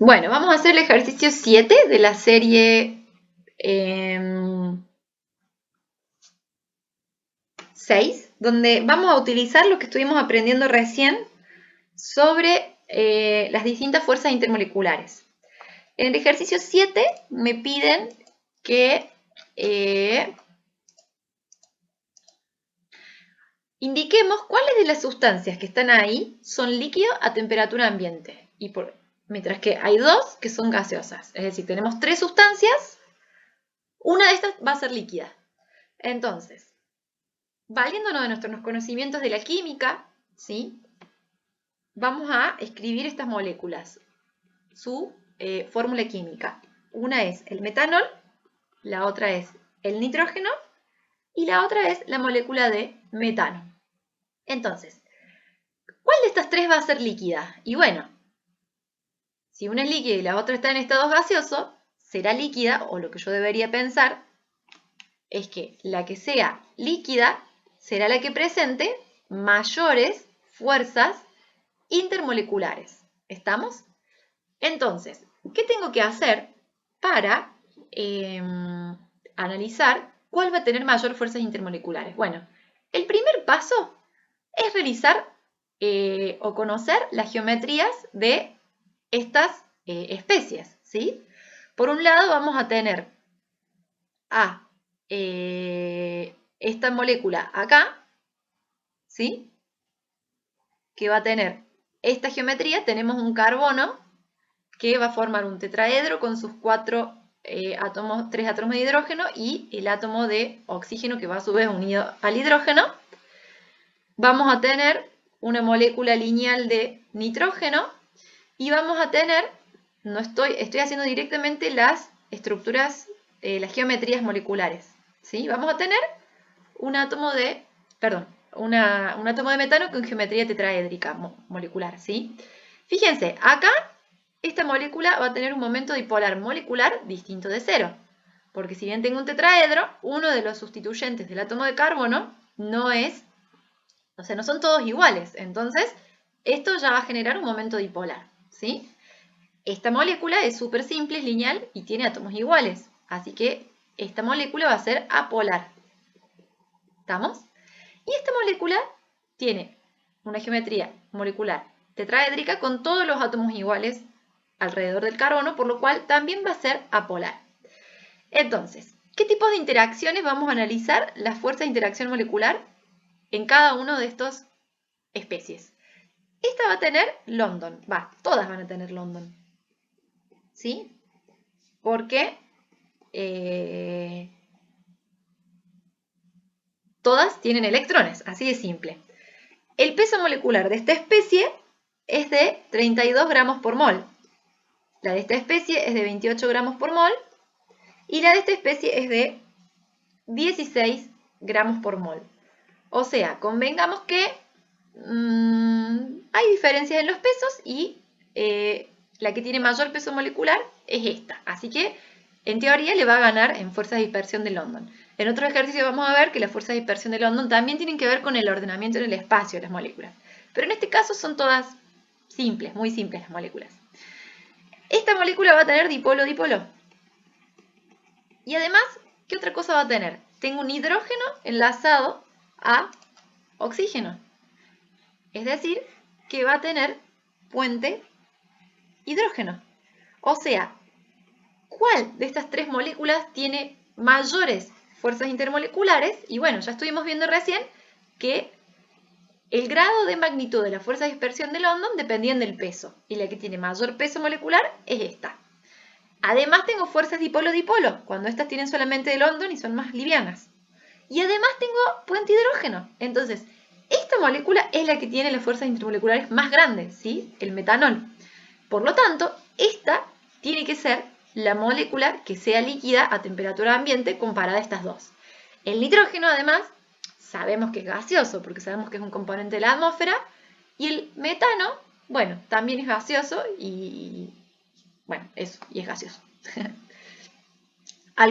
Bueno, vamos a hacer el ejercicio 7 de la serie 6, donde vamos a utilizar lo que estuvimos aprendiendo recién sobre las distintas fuerzas intermoleculares. En el ejercicio 7 me piden que indiquemos cuáles de las sustancias que están ahí son líquidos a temperatura ambiente. Mientras que hay dos que son gaseosas. Es decir, tenemos tres sustancias, una de estas va a ser líquida. Entonces, valiéndonos de nuestros conocimientos de la química, ¿sí? Vamos a escribir estas moléculas, su fórmula química. Una es el metanol, la otra es el nitrógeno y la otra es la molécula de metano. Entonces, ¿cuál de estas tres va a ser líquida? Y bueno, si una es líquida y la otra está en estado gaseoso, será líquida, o lo que yo debería pensar es que la que sea líquida será la que presente mayores fuerzas intermoleculares. ¿Estamos? Entonces, ¿qué tengo que hacer para analizar cuál va a tener mayor fuerzas intermoleculares? Bueno, el primer paso es realizar o conocer las geometrías de estas especies, ¿sí? Por un lado vamos a tener a esta molécula acá, ¿sí? Que va a tener esta geometría. Tenemos un carbono que va a formar un tetraedro con sus tres átomos de hidrógeno y el átomo de oxígeno que va a su vez unido al hidrógeno. Vamos a tener una molécula lineal de nitrógeno y vamos a tener, estoy haciendo directamente las estructuras, las geometrías moleculares, ¿sí? Vamos a tener un átomo de metano con geometría tetraédrica molecular, ¿sí? Fíjense, acá esta molécula va a tener un momento dipolar molecular distinto de cero, porque si bien tengo un tetraedro, uno de los sustituyentes del átomo de carbono no son todos iguales, entonces esto ya va a generar un momento dipolar, ¿sí? Esta molécula es súper simple, es lineal y tiene átomos iguales, así que esta molécula va a ser apolar. ¿Estamos? Y esta molécula tiene una geometría molecular tetraédrica con todos los átomos iguales alrededor del carbono, por lo cual también va a ser apolar. Entonces, ¿qué tipos de interacciones vamos a analizar? Las fuerzas de interacción molecular en cada uno de estas especies. Esta va a tener London, todas van a tener London, ¿sí? Porque todas tienen electrones, así de simple. El peso molecular de esta especie es de 32 gramos por mol. La de esta especie es de 28 gramos por mol y la de esta especie es de 16 gramos por mol. O sea, convengamos que hay diferencias en los pesos y la que tiene mayor peso molecular es esta. Así que, en teoría, le va a ganar en fuerza de dispersión de London. En otro ejercicio vamos a ver que las fuerzas de dispersión de London también tienen que ver con el ordenamiento en el espacio de las moléculas. Pero en este caso son todas simples, muy simples las moléculas. Esta molécula va a tener dipolo-dipolo. Y además, ¿qué otra cosa va a tener? Tengo un hidrógeno enlazado a oxígeno. Es decir, que va a tener puente hidrógeno. O sea, ¿cuál de estas tres moléculas tiene mayores fuerzas intermoleculares? Y bueno, ya estuvimos viendo recién que el grado de magnitud de la fuerza de dispersión de London dependían del peso. Y la que tiene mayor peso molecular es esta. Además tengo fuerzas dipolo-dipolo, cuando estas tienen solamente de London y son más livianas. Y además tengo puente hidrógeno. Entonces, esta molécula es la que tiene las fuerzas intermoleculares más grandes, ¿sí? El metanol. Por lo tanto, esta tiene que ser la molécula que sea líquida a temperatura ambiente comparada a estas dos. El nitrógeno, además, sabemos que es gaseoso, porque sabemos que es un componente de la atmósfera, y el metano, bueno, también es gaseoso y bueno, eso, y es gaseoso.